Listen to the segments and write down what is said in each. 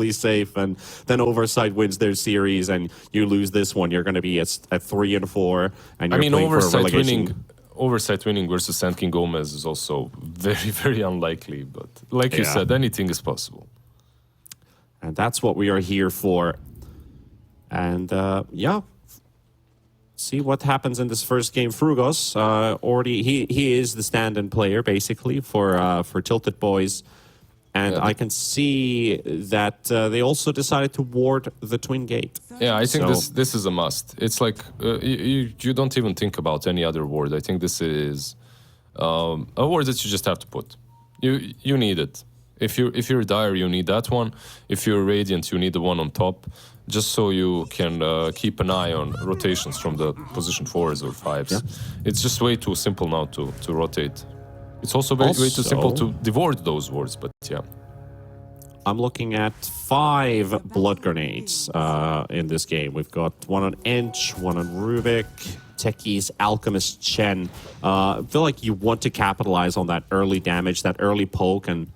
relatively safe, and then Oversight wins their series, and you lose this one, you're going to be at 3 and 4, and you're playing for a relegation. Oversight winning versus Sand King Gómez is also very, very unlikely. But like you said, anything is possible. And that's what we are here for. And see what happens in this first game. Frugos already he is the stand-in player basically for TiltedBoys, and I can see that they also decided to ward the Twin Gate. Yeah, I think this is a must. It's like you don't even think about any other ward. I think this is a ward that you just have to put. You need it. If you're Dire, you need that one. If you're Radiant, you need the one on top, just so you can keep an eye on rotations from the position 4s or 5s. Yeah. It's just way too simple now to rotate. It's also way too simple to devour those wards, but yeah. I'm looking at 5 blood grenades in this game. We've got one on Ench, one on Rubik, Techies, Alchemist, Chen. I feel like you want to capitalize on that early damage, that early poke, and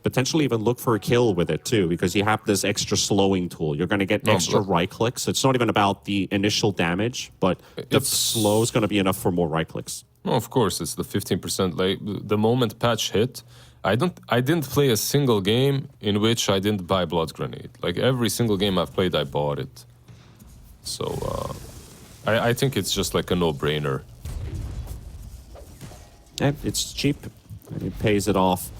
potentially even look for a kill with it too, because you have this extra slowing tool. You're going to get extra right clicks. It's not even about the initial damage, but the slow is going to be enough for more right clicks. No, of course, it's the 15%. Like the moment patch hit, I didn't play a single game in which I didn't buy blood grenade. Like every single game I've played, I bought it. So I think it's just like a no-brainer. Yeah, it's cheap. It pays it off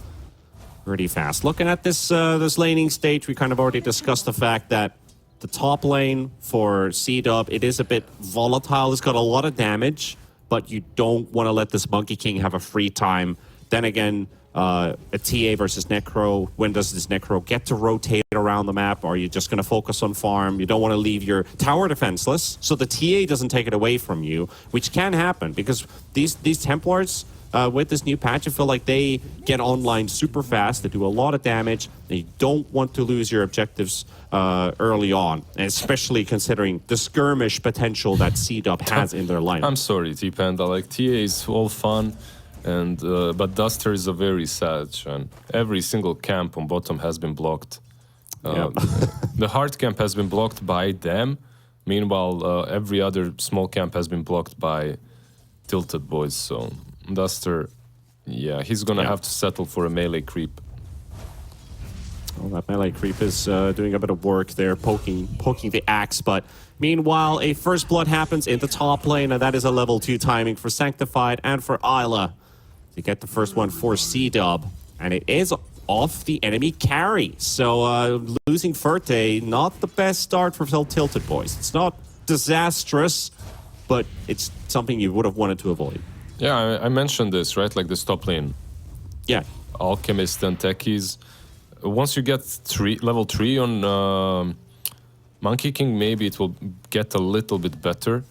pretty fast. Looking at this this laning stage, we kind of already discussed the fact that the top lane for CDUB, it is a bit volatile. It's got a lot of damage, but you don't want to let this Monkey King have a free time. Then again, a TA versus Necro. When does this Necro get to rotate around the map? Or are you just going to focus on farm? You don't want to leave your tower defenseless, so the TA doesn't take it away from you, which can happen because these Templars, with this new patch, I feel like they get online super fast. They do a lot of damage. They don't want to lose your objectives early on, especially considering the skirmish potential that CDUB has in their lineup. I'm sorry, T-Panda. Like, TA is all fun, and but Duster is a very sad, and every single camp on bottom has been blocked. The hard camp has been blocked by them. Meanwhile, every other small camp has been blocked by TiltedBoys, so Duster, yeah, he's gonna have to settle for a melee creep. Well, that melee creep is doing a bit of work there, poking the axe, but meanwhile, a first blood happens in the top lane, and that is a level 2 timing for Sanctified and for Isla to get the first one for CDUB, and it is off the enemy carry. So losing Ferte, not the best start for TiltedBoys. It's not disastrous, but it's something you would have wanted to avoid. Yeah, I mentioned this, right? Like this top lane. Yeah. Alchemist and Techies. Once you get level 3 on Monkey King, maybe it will get a little bit better.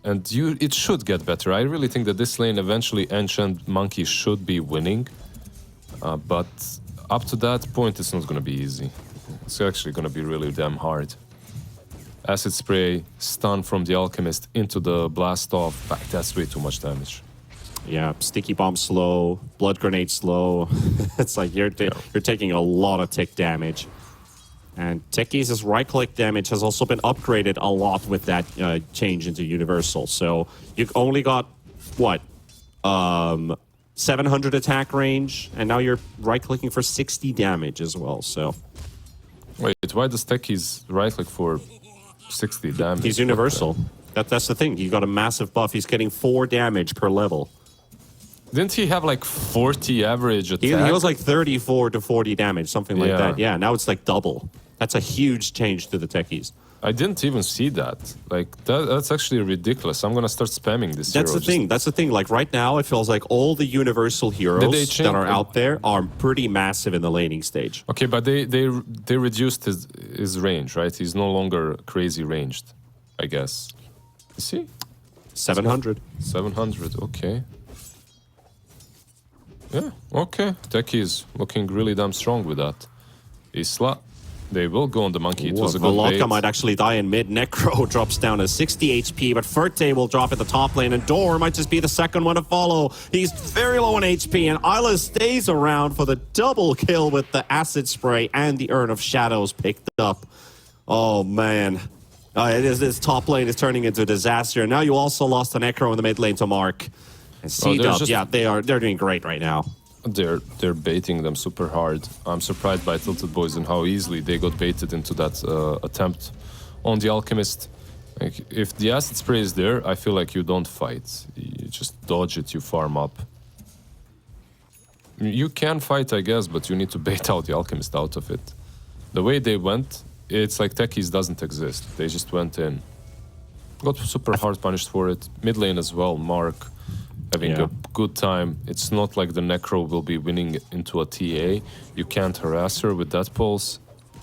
And it should get better. I really think that this lane eventually Ench and Monkey should be winning. But up to that point, it's not going to be easy. It's actually going to be really damn hard. Acid Spray, stun from the Alchemist into the Blast Off. That's way too much damage. Yeah, Sticky Bomb slow, Blood Grenade slow. It's like you're taking a lot of tick damage. And Techies' right-click damage has also been upgraded a lot with that change into Universal. So you've only got, what, 700 attack range, and now you're right-clicking for 60 damage as well, so... Wait, why does Techies right-click for 60 damage? He's Universal. That's the thing. He got a massive buff. He's getting 4 damage per level. Didn't he have like 40 average attack? He was like 34 to 40 damage, something like that. Yeah, now it's like double. That's a huge change to the Techies. I didn't even see that. Like, that's actually ridiculous. I'm going to start spamming this hero. That's the thing. Like, right now, it feels like all the Universal heroes that are out there are pretty massive in the laning stage. Okay, but they reduced his range, right? He's no longer crazy ranged, I guess. Is he? 700. 700, okay. Yeah, okay. Techie is looking really damn strong with that. Isla. They will go on the monkey. It was a good Volotka bait. might actually die in mid. Necro drops down to 60 HP, but Ferte will drop at the top lane, and Door might just be the second one to follow. He's very low on HP, and Isla stays around for the double kill with the acid spray and the Urn of Shadows picked up. Oh, man. This top lane is turning into a disaster. And now you also lost the Necro in the mid lane to Mark. And CDUB, yeah, they're doing great right now. They're baiting them super hard. I'm surprised by TiltedBoys and how easily they got baited into that attempt on the Alchemist. Like, if the acid spray is there, I feel like you don't fight. You just dodge it, you farm up. You can fight, I guess, but you need to bait out the Alchemist out of it. The way they went, it's like techies doesn't exist. They just went in. Got super hard punished for it. Mid lane as well, Mark having a good time. It's not like the Necro will be winning into a TA. You can't harass her with that pulse.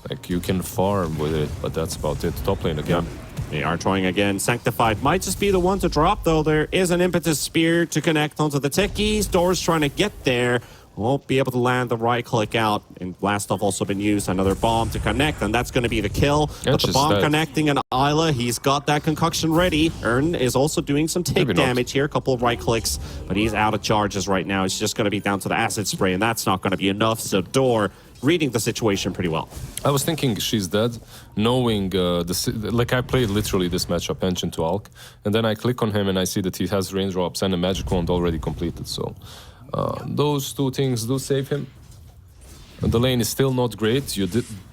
Like, you can farm with it, but that's about it. Top lane again. Yeah. They are trying again. Sanctified might just be the one to drop, though. There is an impetus spear to connect onto the techies. Door's trying to get there. Won't be able to land the right click out. And blast off also been used. Another bomb to connect, and that's going to be the kill. But the bomb connecting and Isla, he's got that concoction ready. Ern is also doing some tick damage here. A couple of right clicks, but he's out of charges right now. It's just going to be down to the acid spray, and that's not going to be enough. So Door reading the situation pretty well. I was thinking she's dead, knowing like I played literally this matchup engine to Alk, and then I click on him and I see that he has raindrops and a magic wand already completed. So those two things do save him. And the lane is still not great. You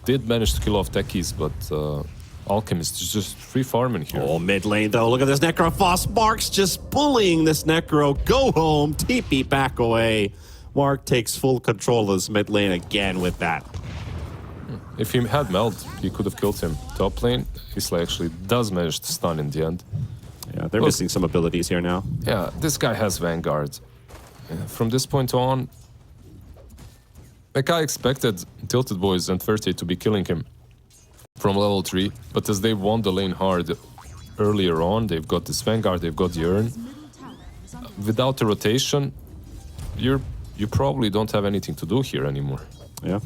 did manage to kill off techies, but Alchemist is just free farming here. Oh, mid lane though. Look at this Necro. Foss Mark's just bullying this Necro. Go home. TP back away. Mark takes full control of this mid lane again with that. If he had Meld, he could have killed him. Top lane, Isla actually does manage to stun in the end. Yeah, they're missing some abilities here now. Yeah, this guy has Vanguard. From this point on, like I expected TiltedBoys and 30 to be killing him from level 3, but as they won the lane hard earlier on, they've got this Vanguard, they've got the Urn. Without the rotation, you probably don't have anything to do here anymore. Yeah.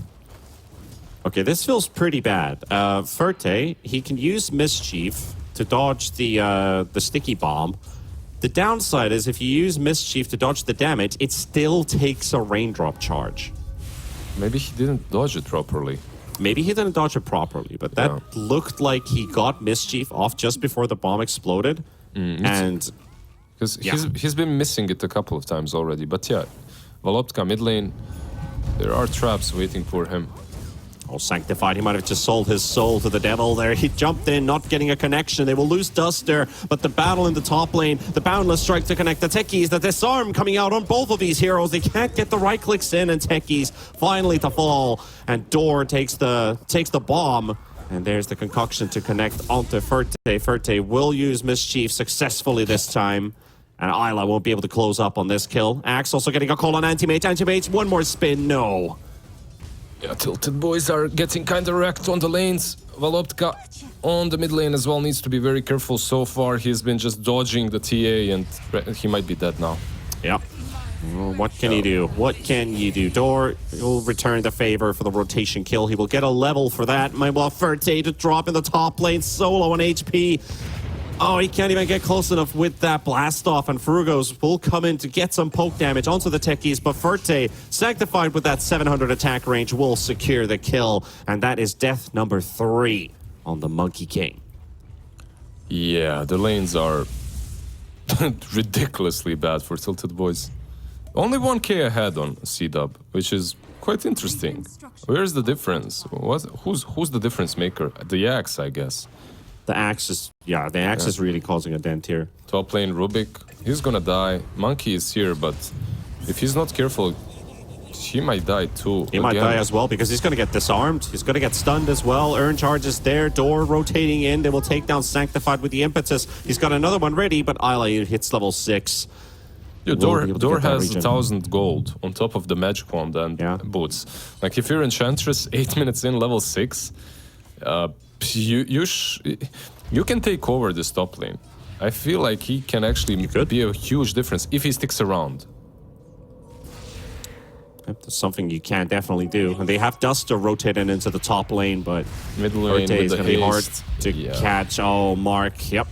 Okay, this feels pretty bad. Ferte, he can use Mischief to dodge the sticky bomb. The downside is if you use Mischief to dodge the damage, it still takes a raindrop charge. Maybe he didn't dodge it properly. Maybe he didn't dodge it properly, but that looked like he got Mischief off just before the bomb exploded. And because he's been missing it a couple of times already. But yeah, Volotka mid lane, there are traps waiting for him. Oh, Sanctified, he might have just sold his soul to the devil there. He jumped in, not getting a connection. They will lose Duster, but the battle in the top lane, the Boundless Strike to connect the techies, the disarm coming out on both of these heroes. They can't get the right clicks in, and techies finally to fall. And Door takes the bomb, and there's the concoction to connect onto Ferte. Ferte will use Mischief successfully this time. And Isla won't be able to close up on this kill. Axe also getting a call on Anti-Mage. Anti-Mage, one more spin, no. Yeah, TiltedBoys are getting kind of wrecked on the lanes. Volotka on the mid lane as well needs to be very careful. So far, he's been just dodging the TA, and he might be dead now. Yeah. Well, what can you do? What can you do? Door will return the favor for the rotation kill. He will get a level for that. Might well Ferte to drop in the top lane, solo on HP. Oh, he can't even get close enough with that blast off, and Frugos will come in to get some poke damage onto the techies, but Ferte, Sanctified with that 700 attack range, will secure the kill, and that is death number 3 on the Monkey King. Yeah, the lanes are ridiculously bad for TiltedBoys. Only 1k ahead on CDUB, which is quite interesting. Where's the difference? Who's the difference maker? The Axe, I guess. The Axe is, is really causing a dent here. Top lane Rubik, he's gonna die. Monkey is here, but if he's not careful, he might die too. He might die as well because he's gonna get disarmed. He's gonna get stunned as well. Urn charges there. Door rotating in. They will take down Sanctified with the impetus. He's got another one ready, but Isla hits level 6. Yeah, Door has 1,000 gold on top of the magic wand and boots. Like if you're Enchantress, 8 minutes in, level 6, you can take over this top lane. I feel like he can actually be a huge difference if he sticks around. That's something you can definitely do. And they have Duster rotating into the top lane, but Mid lane Orte with is the going to be hard haste. to catch. Oh, Mark, yep.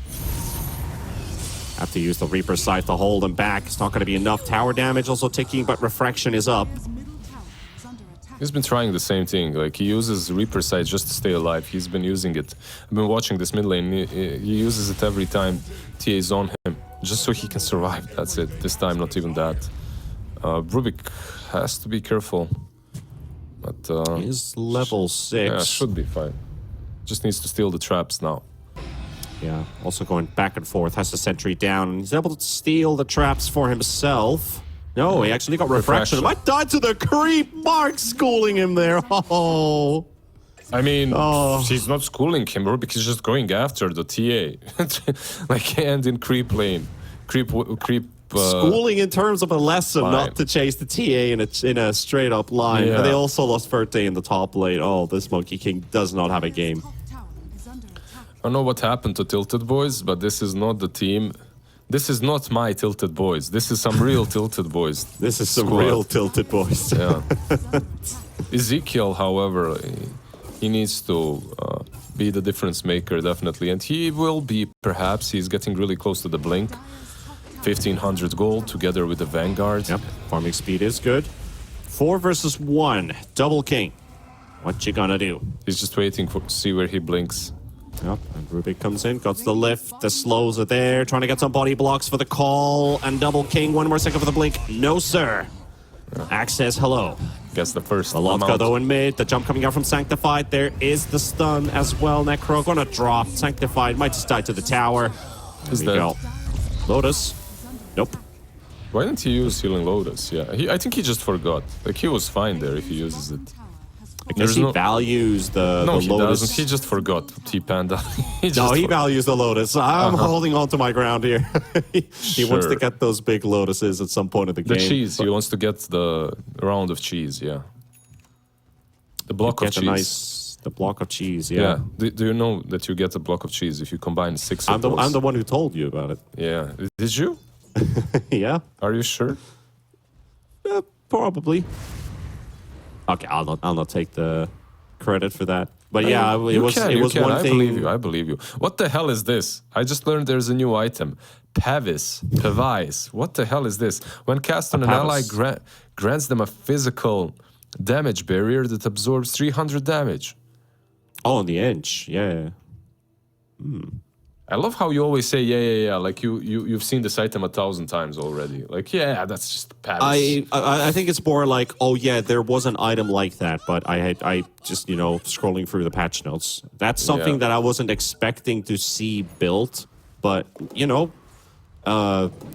Have to use the Reaper scythe to hold him back. It's not going to be enough. Tower damage also ticking, but refraction is up. He's been trying the same thing. Like, he uses Reaper Sight just to stay alive. He's been using it. I've been watching this mid lane. He uses it every time TA's on him, just so he can survive. That's it. This time, not even that. Rubik has to be careful. But He's level 6. yeah, should be fine. Just needs to steal the traps now. Yeah, also going back and forth. Has the sentry down. And he's able to steal the traps for himself. No, he actually got refraction. Might die to the creep. Mark schooling him there. Oh. I mean, she's not schooling him, Rubik is just going after the TA. Like, and in creep lane. Creep. Schooling in terms of a lesson, not to chase the TA in a straight up line. Yeah. And they also lost Verte in the top lane. Oh, this Monkey King does not have a game. I don't know what happened to TiltedBoys, but this is not the team. This is not my TiltedBoys. This is some real TiltedBoys. This is some squad. real TiltedBoys. Yeah. Ezekiel, however, he needs to be the difference maker, definitely. And he will be, perhaps. He's getting really close to the blink. 1,500 gold together with the Vanguard. Yep, farming speed is good. 4 versus 1. Double King. What you gonna do? He's just waiting to see where he blinks. Yep, and Rubik comes in, got the lift, the slows are there, trying to get some body blocks for the call, and Double King, 1 more second for the blink. No, sir. Axe says hello. Gets the first Lotka amount. though in mid, the jump coming out from Sanctified. There is the stun as well. Necro gonna drop. Sanctified might just die to the tower. Is There we that- go. Lotus. Nope. Why didn't he use Healing Lotus? Yeah, I think he just forgot. Like, he was fine there if he uses it. I guess he values the he Lotus. doesn't. He just forgot T-Panda. He values the Lotus. I'm holding on to my ground here. he wants to Sure. get those big Lotuses at some point of the The game. cheese. He wants to get the round of cheese, yeah. The block of Get cheese. the block of cheese, yeah. Yeah. Do you know that you get a block of cheese if you combine 6 of those? I'm the one who told you about it. Yeah. Did you? Yeah, Are you sure? probably. Okay, I'll not take the credit for that. But yeah, it was one I thing. believe you. I believe you. What the hell is this? I just learned there's a new item. Pavis. What the hell is this? When cast on an ally, grants them a physical damage barrier that absorbs 300 damage. Oh, on the inch, yeah. I love how you always say, yeah. Like, you've seen this item 1,000 times already. Like, yeah, that's just Pavis. I think it's more like, oh yeah, there was an item like that, but I just scrolling through the patch notes. That's something that I wasn't expecting to see built, but the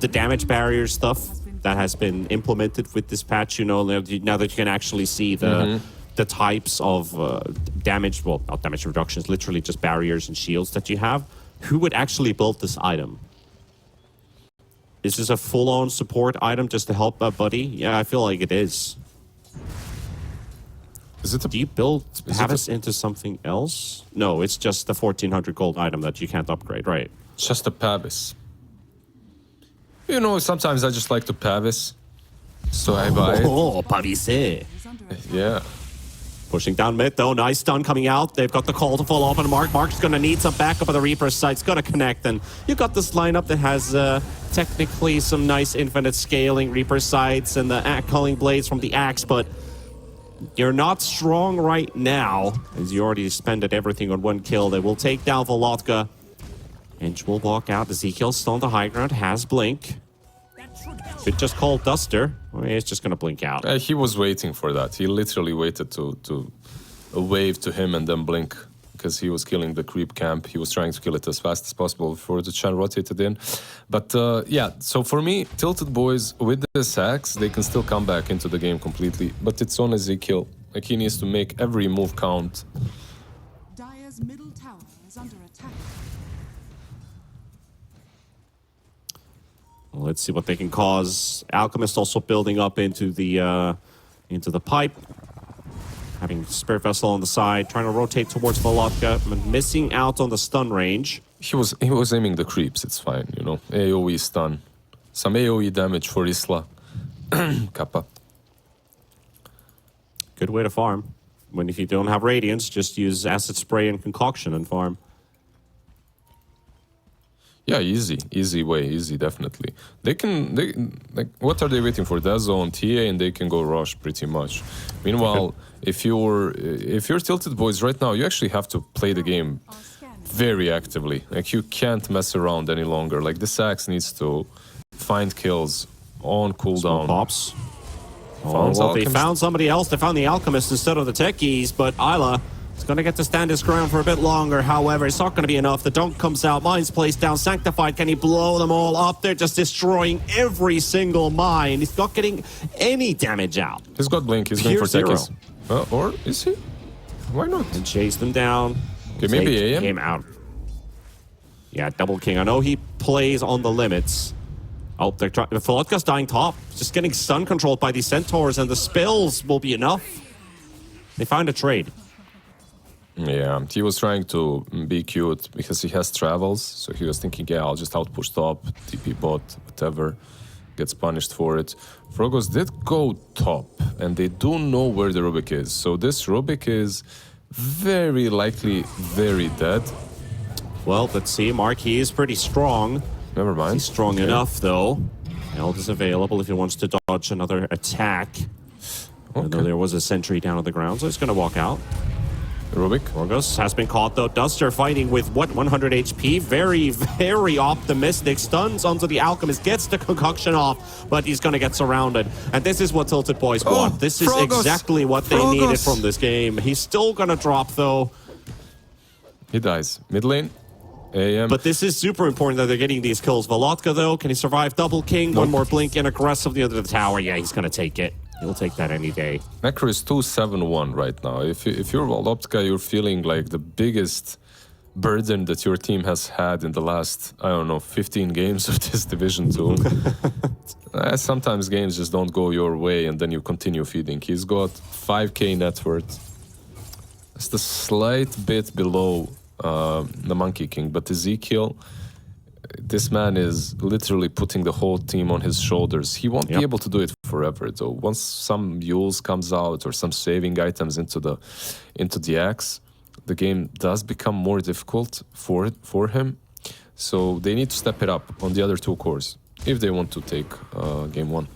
damage barrier stuff that has been implemented with this patch. Now that you can actually see the types of damage, well, not damage reductions, literally just barriers and shields that you have. Who would actually build this item? Is this a full-on support item just to help a buddy? Yeah, I feel like it is. Do you build Pavis into something else? No, it's just the 1,400 gold item that you can't upgrade, right? Just a Pavis. Sometimes I just like to Pavis. So I buy it. Oh, Pavis. Yeah. Pushing down mid, though. Nice stun coming out. They've got the call to fall off on Mark. Mark's going to need some backup of the Reaper's side. It's going to connect. And you've got this lineup that has technically some nice infinite scaling Reaper sights and the culling blades from the axe, but you're not strong right now, as you already spended everything on 1 kill. They will take down Volotka. Inch will walk out. Ezekiel still on the high ground, has Blink. Could just call Duster. Well, he's just going to blink out. He was waiting for that. He literally waited to wave to him and then blink because he was killing the creep camp. He was trying to kill it as fast as possible before the Chan rotated in. But yeah, so for me, TiltedBoys with this axe, they can still come back into the game completely. But it's on Ezekiel. Like, he needs to make every move count. Dire's middle tower is under attack. Well, let's see what they can cause. Alchemist also building up into the pipe. Having Spirit Vessel on the side, trying to rotate towards Volotka, missing out on the stun range. He was aiming the creeps, it's fine, AoE stun. Some AoE damage for Isla. Kappa. Good way to farm. If you don't have Radiance, just use Acid Spray and Concoction and farm. Yeah, easy way, definitely. They like, what are they waiting for? Dazzle and TA, and they can go rush pretty much. Meanwhile, if you're Tilted Boys right now, you actually have to play the game very actively. Like, you can't mess around any longer. Like, this Axe needs to find kills on cooldown. Pops. Oh, well, they found somebody else. They found the Alchemist instead of the Techies, but Isla is going to get to stand his ground for a bit longer. However, it's not going to be enough. The dunk comes out. Mine's placed down. Sanctified. Can he blow them all up? They're just destroying every single mine. He's not getting any damage out. He's got Blink. He's going for Techies. Or is he? Why not? And chase them down. Okay, maybe AM? Him out. Yeah, Double King. I know he plays on the limits. Oh, they're trying. Volodka's dying top. Just getting stun controlled by these Centaurs, and the spells will be enough. They found a trade. Yeah, he was trying to be cute because he has travels. So he was thinking, yeah, I'll just outpush top, TP bot, whatever. Gets punished for it. Frogos did go top, and they do know where the Rubik is. So this Rubik is very likely very dead. Well, let's see. Marquis is pretty strong. Never mind. He's strong enough, though. Eld is available if he wants to dodge another attack. Okay. Though there was a sentry down on the ground, so he's going to walk out. Rubik. Orgos has been caught, though. Duster fighting with, 100 HP? Very, very optimistic. Stuns onto the Alchemist, gets the concoction off, but he's going to get surrounded. And this is what TiltedBoys want. This is exactly what they needed from this game. He's still going to drop, though. He dies. Mid lane. AM. But this is super important that they're getting these kills. Volodka, though, can he survive Double King? One more blink and aggressively under the tower. Yeah, he's going to take it. He'll take that any day. Necro is 2-7-1 right now. If you're Volodka, you're feeling like the biggest burden that your team has had in the last, I don't know, 15 games of this Division 2. Sometimes games just don't go your way, and then you continue feeding. He's got 5k net worth. It's a slight bit below the Monkey King, but Ezekiel, this man is literally putting the whole team on his shoulders. He won't be able to do it forever, though. Once some mules comes out or some saving items into the axe, the game does become more difficult for him. So they need to step it up on the other two cores if they want to take game one.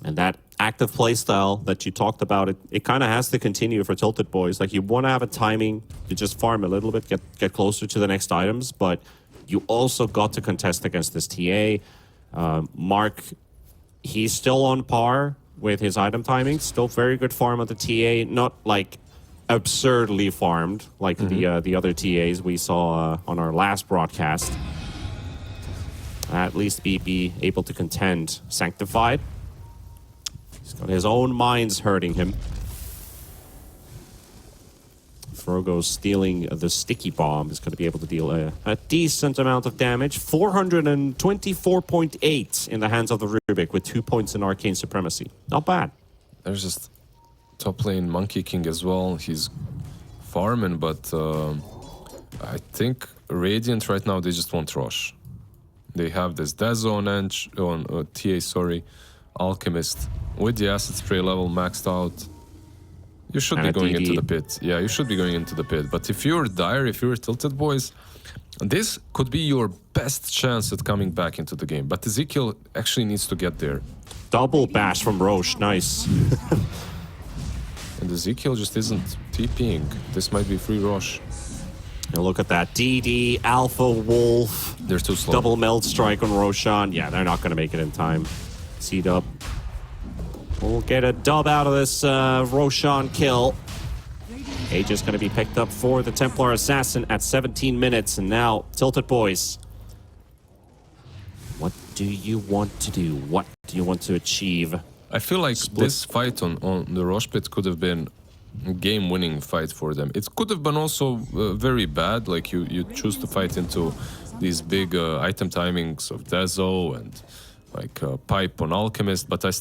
And that active playstyle that you talked about, it kind of has to continue for TiltedBoys. Like, you want to have a timing to just farm a little bit, get closer to the next items, but you also got to contest against this TA. Mark, he's still on par with his item timing, still very good farm on the TA, not like absurdly farmed like the other TAs we saw on our last broadcast. At least be able to contend. Sanctified. He's got his own mines hurting him. Frogo stealing the sticky bomb is going to be able to deal a decent amount of damage. 424.8 in the hands of the Rubik with 2 points in Arcane Supremacy. Not bad. There's just top lane Monkey King as well. He's farming, but I think Radiant right now, they just won't rush. They have this Dazzle on TA, sorry, Alchemist with the acid spray level maxed out. You should be going into the pit. Yeah, you should be going into the pit. But if you're Dire, if you're TiltedBoys, this could be your best chance at coming back into the game. But Ezekiel actually needs to get there. Double bash from Roche, nice. And Ezekiel just isn't TPing. This might be free Roche. And look at that. DD, Alpha Wolf. They're too slow. Double meld strike on Roshan. Yeah, they're not going to make it in time. CDUB. We'll get a dub out of this Roshan kill. Age is going to be picked up for the Templar Assassin at 17 minutes. And now, TiltedBoys. What do you want to do? What do you want to achieve? I feel like this fight on the Roche pit could have been a game-winning fight for them. It could have been also very bad, like you choose to fight into these big item timings of Dazzle and like Pipe on Alchemist, but I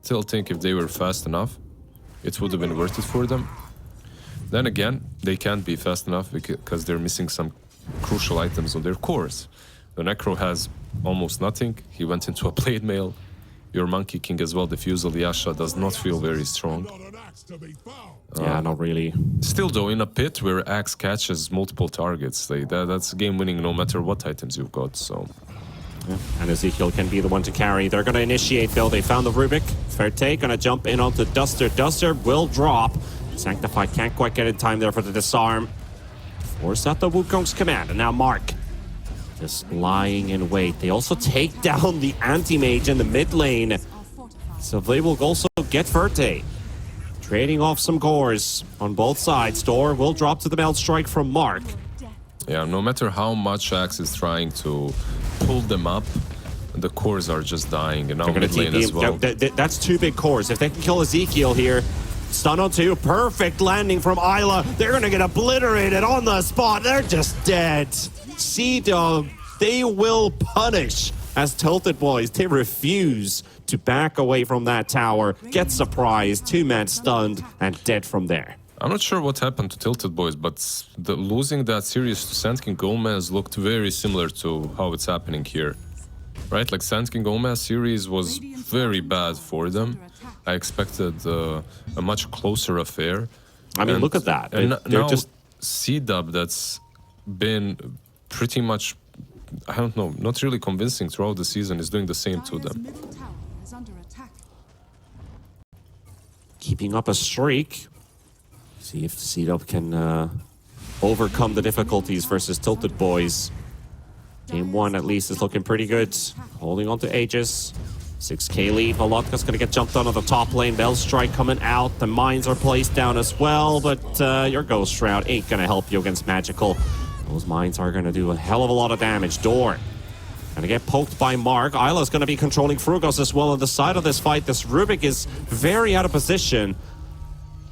still think if they were fast enough, it would have been worth it for them. Then again, they can't be fast enough because they're missing some crucial items on their cores. The Necro has almost nothing. He went into a plate mail. your Monkey King as well, Diffusal Yasha does not feel very strong. Yeah, not really. Still though, in a pit where Axe catches multiple targets, that's game winning no matter what items you've got, so... Yeah. And Ezekiel can be the one to carry. They're going to initiate, though. They found the Rubik. Ferte going to jump in onto Duster. Duster will drop. Sanctified can't quite get in time there for the disarm. Force out the Wukong's command. And now Mark just lying in wait. They also take down the anti-mage in the mid lane. So they will also get Ferte. Trading off some cores on both sides. Door will drop to the Melt Strike from Mark. Yeah, no matter how much Axe is trying to pull them up, the cores are just dying, and now mid lane as well. That's two big cores. If they can kill Ezekiel here, stun on two, perfect landing from Isla. They're gonna get obliterated on the spot. They're just dead. CDUB, they will punish as TiltedBoys. They refuse to back away from that tower, get surprised, two-man stunned, and dead from there. I'm not sure what happened to TiltedBoys, but losing that series to Sand King Gómez looked very similar to how it's happening here. Right? Like, Sand King Gómez series was very bad for them. I expected a much closer affair. I mean, look at that. And They're now just... CDUB, that's been pretty much, I don't know, not really convincing throughout the season, is doing the same to them. Keeping up a streak. See if CDUB can overcome the difficulties versus TiltedBoys. Game one, at least, is looking pretty good. Holding on to Aegis. 6k lead. Volodka's going to get jumped on the top lane. Bell Strike coming out. The mines are placed down as well, but your Ghost Shroud ain't going to help you against Magical. Those mines are going to do a hell of a lot of damage. Door going to get poked by Mark. Isla's going to be controlling Frugos as well on the side of this fight. This Rubik is very out of position.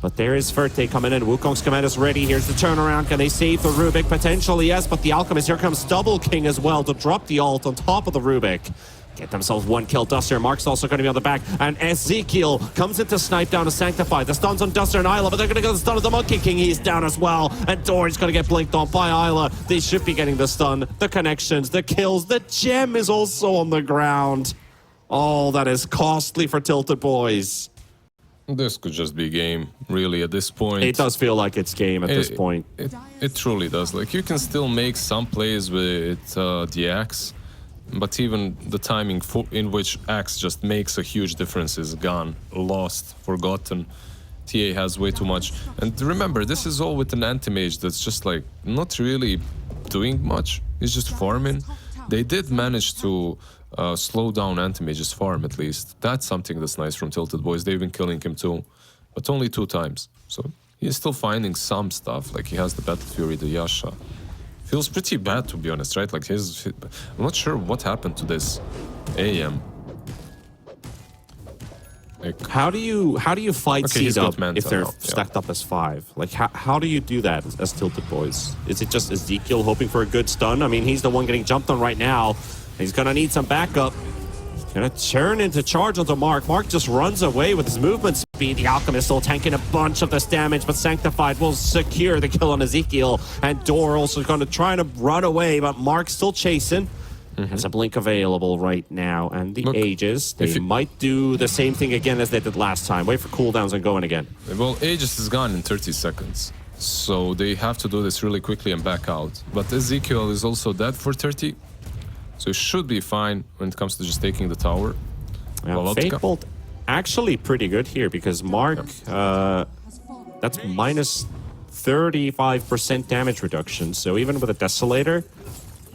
But there is Ferte coming in. Wukong's command is ready. Here's the turnaround. Can they save the Rubik? Potentially, yes, but the Alchemist, here comes Double King as well to drop the ult on top of the Rubik. Get themselves one kill. Duster. Mark's also going to be on the back. And Ezekiel comes in to snipe down a Sanctified. The stun's on Duster and Isla, but they're going to get the stun of the Monkey King. He's down as well. And Dory's going to get blinked on by Isla. They should be getting the stun, the connections, the kills. The gem is also on the ground. Oh, that is costly for TiltedBoys. This could just be game, really, at this point. It does feel like it's game at this point. It truly does. Like, you can still make some plays with the Axe, but even the timing in which Axe just makes a huge difference is gone, lost, forgotten. TA has way too much. And remember, this is all with an anti-mage that's just, like, not really doing much. He's just farming. They did manage to slow down anti-mage's farm, at least. That's something that's nice from TiltedBoys. They've been killing him too, but only 2 times. So he's still finding some stuff. Like, he has the Battle Fury, the Yasha. Feels pretty bad, to be honest, right? Like, I'm not sure what happened to this AM. Like, how do you fight CDUB if they're now, stacked up as 5? Like, how do you do that as TiltedBoys? Is it just Ezekiel hoping for a good stun? I mean, he's the one getting jumped on right now. He's gonna need some backup. He's gonna turn into charge onto Mark. Mark just runs away with his movement speed. The Alchemist still tanking a bunch of this damage, but Sanctified will secure the kill on Ezekiel. And Door also gonna try to run away, but Mark's still chasing. There's a blink available right now, and the Aegis, they might do the same thing again as they did last time. Wait for cooldowns and going again. Well, Aegis is gone in 30 seconds, so they have to do this really quickly and back out. But Ezekiel is also dead for 30, so it should be fine when it comes to just taking the tower. Fate Bolt actually pretty good here, because Mark, that's minus 35% damage reduction, so even with a Desolator,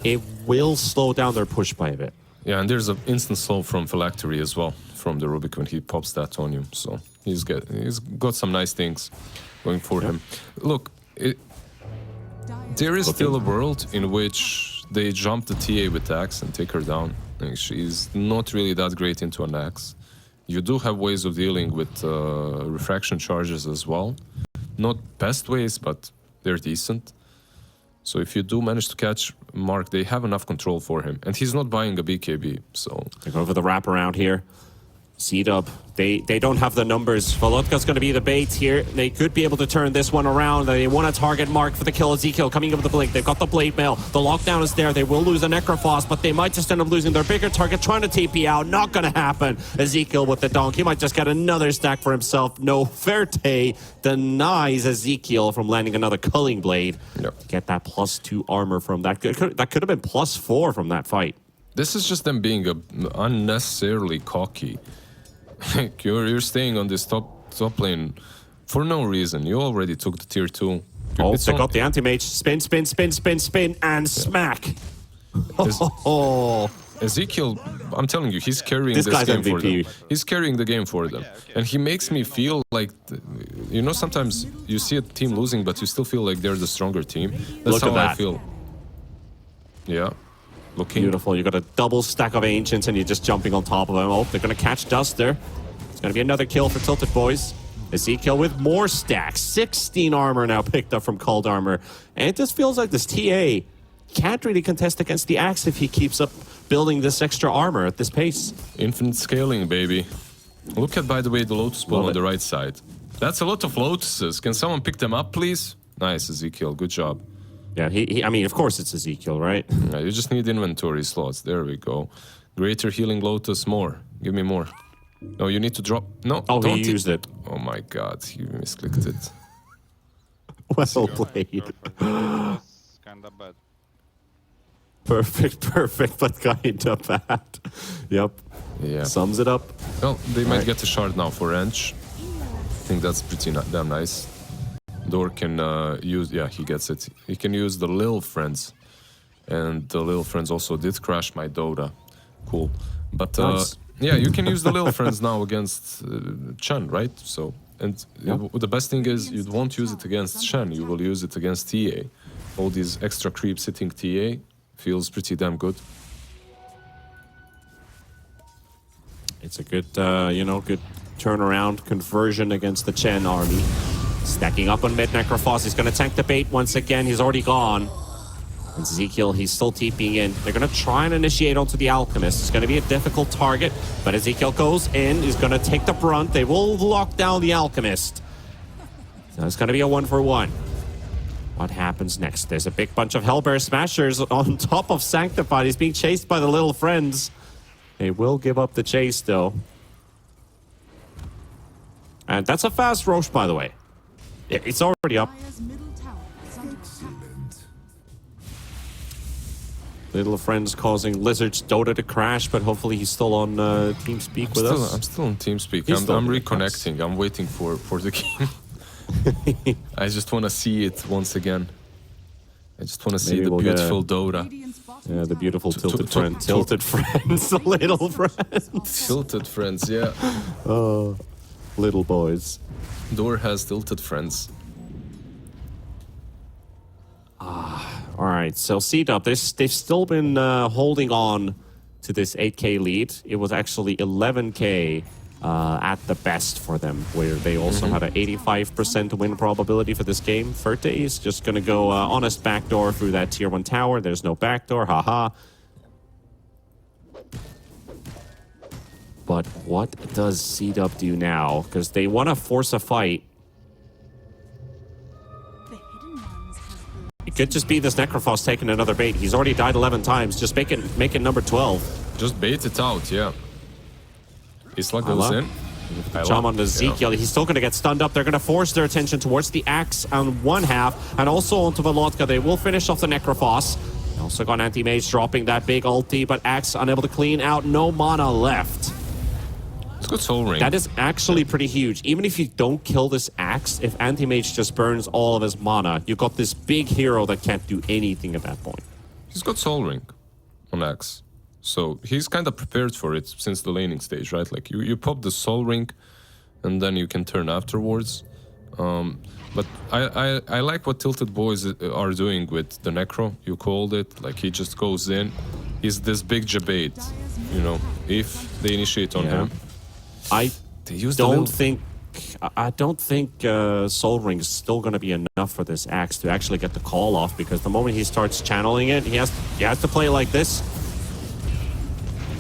it will slow down their push by a bit. Yeah, and there's an instant slow from Phylactery as well, from the Rubik when he pops that on you. So he's got some nice things going for him. Look, there is still a world in which they jump the TA with Axe and take her down. Like, she's not really that great into an Axe. You do have ways of dealing with refraction charges as well. Not best ways, but they're decent. So if you do manage to catch Mark, they have enough control for him. And he's not buying a BKB, so... They go for the wraparound here. CDUB, they don't have the numbers. Volodka's going to be the bait here. They could be able to turn this one around. They want a target mark for the kill. Ezekiel coming up with the blink. They've got the blade mail. The lockdown is there. They will lose a Necrophos, but they might just end up losing their bigger target, trying to TP out. Not going to happen. Ezekiel with the donk. He might just get another stack for himself. No, Verte denies Ezekiel from landing another culling blade. Yep. Get that +2 armor from that. That could have been +4 from that fight. This is just them being unnecessarily cocky. You're staying on this top lane for no reason. You already took the tier 2. Oh, they got the anti-mage. Spin, spin, spin, spin, spin, and smack. Ezekiel, I'm telling you, he's carrying this game for them. He's carrying the game for them. And he makes me feel like, you know, sometimes you see a team losing, but you still feel like they're the stronger team. That's how I feel. Yeah. Looking beautiful. You got a double stack of ancients and you're just jumping on top of them. Oh, they're going to catch Duster. It's going to be another kill for TiltedBoys. Ezekiel with more stacks. 16 armor now picked up from Cold Armor. And it just feels like this TA can't really contest against the Axe if he keeps up building this extra armor at this pace. Infinite scaling, baby. Look at, by the way, the Lotus Ball on the right side. That's a lot of Lotuses. Can someone pick them up, please? Nice, Ezekiel. Good job. Yeah, I mean, of course it's Ezekiel, right? Yeah, you just need inventory slots. There we go. Greater Healing Lotus, more. Give me more. No, you need to drop. No, oh, don't he used it. Oh my god, he misclicked it. Well played. Kinda bad. Perfect, but kinda bad. Yep. Yeah. Sums it up. Well, they might get a shard now for Wrench. I think that's pretty damn nice. Door can use, yeah, he gets it. He can use the Lil Friends. And the Lil Friends also did crash my Dota. Cool. But nice. yeah, you can use the Lil Friends now against Chen, right? So, and the best thing is you won't use it against Chen, you will use it against TA. All these extra creeps hitting TA feels pretty damn good. It's a good, you know, good turnaround conversion against the Chen army. Stacking up on mid Necrophos. He's going to tank the bait once again. He's already gone. And Ezekiel, he's still TPing in. They're going to try and initiate onto the Alchemist. It's going to be a difficult target, but Ezekiel goes in. He's going to take the brunt. They will lock down the Alchemist. So it's going to be a 1-for-1. What happens next? There's a big bunch of Hellbear Smashers on top of Sanctified. He's being chased by the Little Friends. They will give up the chase, though. And that's a fast Roche, by the way. It's already up. Little Friends causing Lizard's Dota to crash, but hopefully he's still on TeamSpeak with us. I'm still on TeamSpeak. I'm reconnecting. I'm waiting for the game. I just want to see it once again. I just want to see the beautiful Dota. Yeah, the beautiful Tilted Friends. Tilted Friends, the Little Friends. Tilted Friends, yeah. Oh, little boys. Door has Tilted Friends. All right, so CDUB, they've still been holding on to this 8K lead. It was actually 11K at the best for them, where they also had an 85% win probability for this game. Verte is just going to go honest backdoor through that tier 1 tower. There's no backdoor, haha. But what does CDUB do now? Because they want to force a fight. It could just be this Necrophos taking another bait. He's already died 11 times. Just make it number 12. Just bait it out, yeah. Isla goes in. Jump on Ezekiel. He's still going to get stunned up. They're going to force their attention towards the Axe on one half and also onto Volodka. They will finish off the Necrophos. They also got Anti-Mage dropping that big ulti, but Axe unable to clean out. No mana left. It's good soul ring. That is actually pretty huge. Even if you don't kill this Axe, if Anti-Mage just burns all of his mana, you've got this big hero that can't do anything at that point. He's got soul ring on Axe. So he's kind of prepared for it since the laning stage, right? Like you pop the soul ring and then you can turn afterwards. But I like what TiltedBoys are doing with the Necro, you called it. Like he just goes in. He's this big jabate, you know, if they initiate on him. I don't think Soul Ring is still going to be enough for this Axe to actually get the call off, because the moment he starts channeling it, he has to play like this.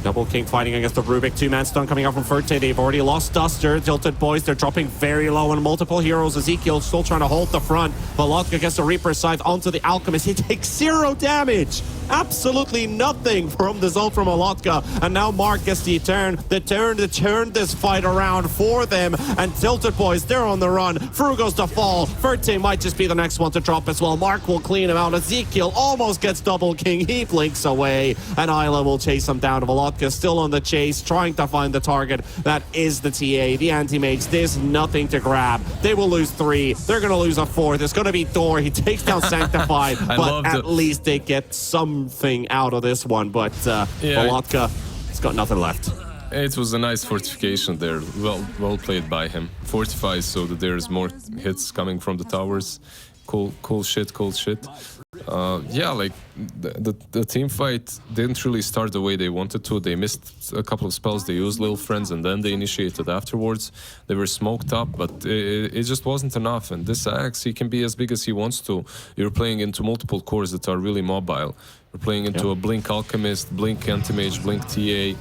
Double King fighting against the Rubik. Two-man stun coming out from Ferte. They've already lost Duster. TiltedBoys, they're dropping very low on multiple heroes. Ezekiel still trying to hold the front. Volotka gets the Reaper Scythe onto the Alchemist. He takes 0 damage. Absolutely nothing from the zone from Volotka. And now Mark gets the turn to turn this fight around for them. And TiltedBoys, they're on the run. Frugo's to fall. Ferte might just be the next one to drop as well. Mark will clean him out. Ezekiel almost gets Double King. He blinks away. And Isla will chase him down. Volotka still on the chase, trying to find the target. That is the TA, the anti-mage. There's nothing to grab. They will lose 3. They're going to lose a 4th. It's going to be Thor. He takes down Sanctified, but at least they get something out of this one. But Volotka, it's got nothing left. It was a nice fortification there. Well played by him. Fortifies so that there's more hits coming from the towers. Cool shit. Yeah, like the team fight didn't really start the way they wanted to. They missed a couple of spells. They used Little Friends and then they initiated afterwards. They were smoked up, but it just wasn't enough. And this Axe, he can be as big as he wants to. You're playing into multiple cores that are really mobile. You're playing into a Blink Alchemist, Blink Anti-Mage, Blink TA.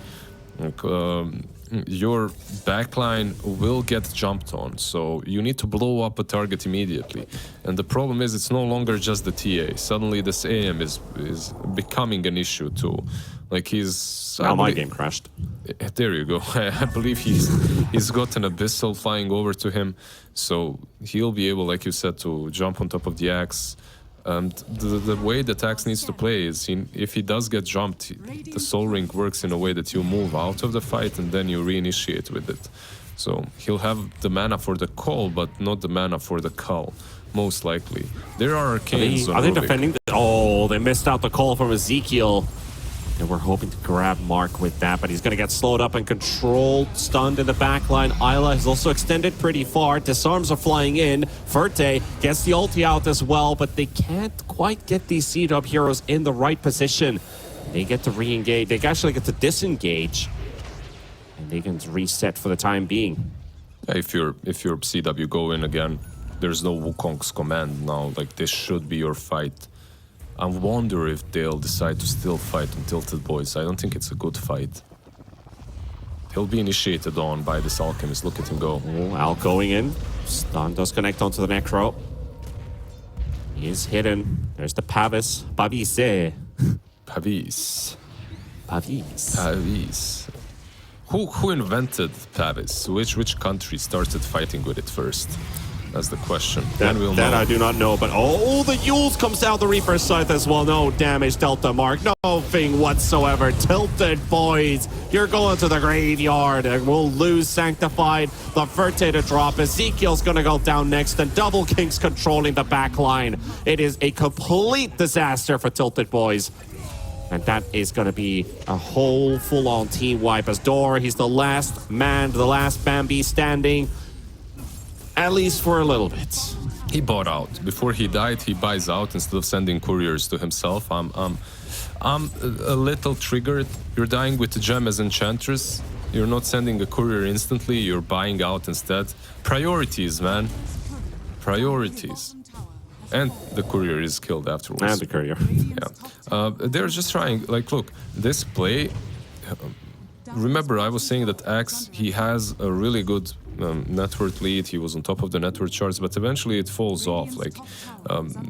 Your backline will get jumped on, so you need to blow up a target immediately. And the problem is it's no longer just the TA. Suddenly this AM is becoming an issue too. Like Now my game crashed. There you go. I believe he's got an Abyssal flying over to him, so he'll be able, like you said, to jump on top of the Axe. And the way that Axe needs to play is if he does get jumped, the Soul Ring works in a way that you move out of the fight and then you reinitiate with it. So he'll have the mana for the call, but not the mana for the cull, most likely. There are arcanes on Are they Rubik. defending? Oh, they missed out the call from Ezekiel. And we're hoping to grab Mark with that, but he's going to get slowed up and controlled, stunned in the backline. Isla has also extended pretty far. Disarms are flying in. Ferte gets the ulti out as well, but they can't quite get these CDUB heroes in the right position. They get to re-engage. They actually get to disengage. And they can reset for the time being. If you're CW, go in again. There's no Wukong's command now. Like, this should be your fight. I wonder if they'll decide to still fight on TiltedBoys. I don't think it's a good fight. He'll be initiated on by this Alchemist. Look at him go. Oh, Al going in. Stun does connect onto the Necro. He is hidden. There's the Pavis. Pavis. Who invented Pavis? Which country started fighting with it first? That's the question. Then we'll know. I do not know, but oh, the Yules comes out the Reaper Scythe as well. No damage, Delta Mark. Nothing whatsoever. TiltedBoys, you're going to the graveyard. And we'll lose Sanctified. The Ferte to drop. Ezekiel's going to go down next, and Double King's controlling the back line. It is a complete disaster for TiltedBoys. And that is going to be a whole full-on team wipe as Dor. He's the last man, the last Bambi standing. At least for a little bit. He bought out. Before he died, he buys out instead of sending couriers to himself. I'm a little triggered. You're dying with the gem as Enchantress. You're not sending a courier instantly. You're buying out instead. Priorities, man. Priorities. And the courier is killed afterwards. And the courier. Yeah. They're just trying. Like, look, this play... remember, I was saying that Axe, he has a really good network lead. He was on top of the network charts, but eventually it falls off. Like,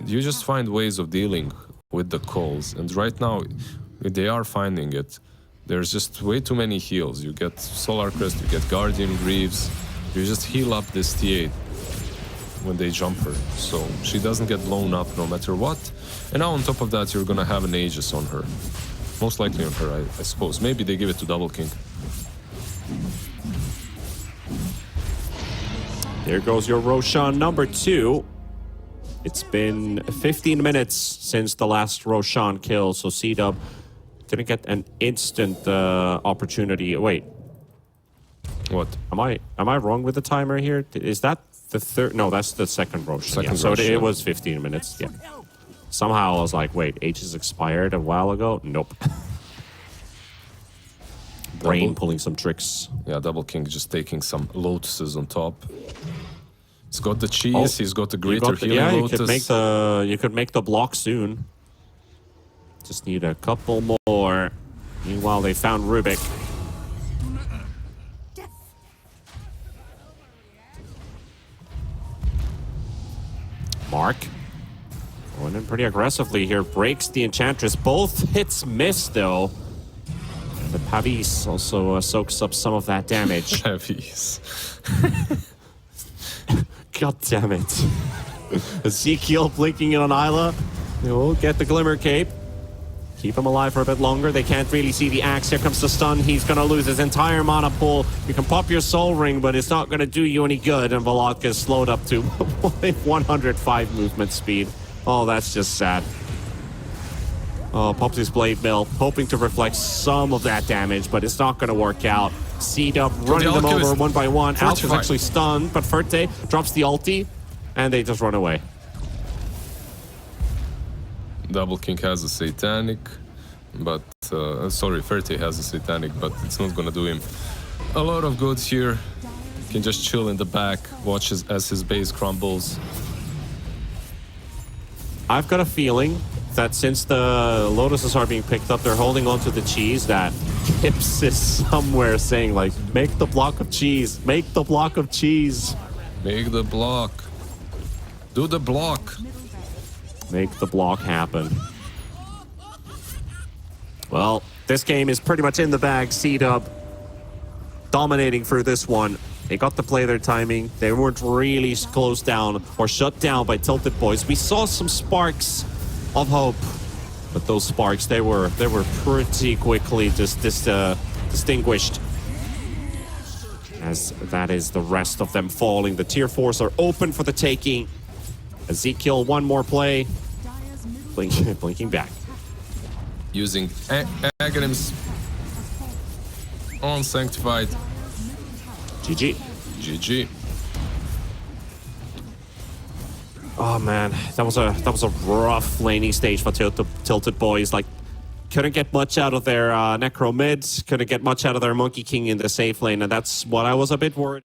you just find ways of dealing with the calls, and right now they are finding it. There's just way too many heals. You get Solar Crest, you get Guardian Greaves. You just heal up this TA when they jump her, so she doesn't get blown up no matter what. And now on top of that, you're gonna have an Aegis on her. Most likely on her, I suppose. Maybe they give it to Double King. There goes your Roshan number 2. It's been 15 minutes since the last Roshan kill, so CDUB didn't get an instant opportunity. Wait. What? Am I wrong with the timer here? Is that the third? No, that's the second Roshan. So it was 15 minutes. Yeah. Somehow I was like, wait, Aegis expired a while ago? Nope. Brain pulling some tricks. Yeah, Double King just taking some lotuses on top. He's got the cheese, he's got the greater healing lotus. You could make the block soon. Just need a couple more. Meanwhile, they found Rubik. Mark going in pretty aggressively here. Breaks the Enchantress. Both hits miss, though. The Pavis also soaks up some of that damage. Heavies. God damn it. Ezekiel blinking in on Isla. They will get the Glimmer Cape. Keep him alive for a bit longer. They can't really see the axe. Here comes the stun. He's going to lose his entire mana pool. You can pop your Soul Ring, but it's not going to do you any good. And Volodka is slowed up to 105 movement speed. Oh, that's just sad. Oh, pops his Blade Mill, hoping to reflect some of that damage, but it's not going to work out. CDUB running them over one by one. Alpha is actually stunned, but Ferte drops the ulti, and they just run away. Double King has a Satanic, but sorry, Ferte has a Satanic, but it's not gonna do him a lot of good here. He can just chill in the back, watch as his base crumbles. I've got a feeling that since the Lotuses are being picked up, they're holding onto the cheese, that Gibbs is somewhere saying, like, make the block of cheese, make the block of cheese. Make the block. Do the block. Make the block happen. Well, this game is pretty much in the bag. CDUB dominating through this one. They got to play their timing. They weren't really closed down or shut down by TiltedBoys. We saw some sparks of hope, but those sparks, they were pretty quickly just distinguished. As that is the rest of them falling. The tier 4s are open for the taking. Ezekiel, one more play. Blinking back. Using Aghanims on Sanctified. GG. GG. Oh man, that was a rough laning stage for TiltedBoys. Like, couldn't get much out of their Necro mids, couldn't get much out of their Monkey King in the safe lane, and that's what I was a bit worried.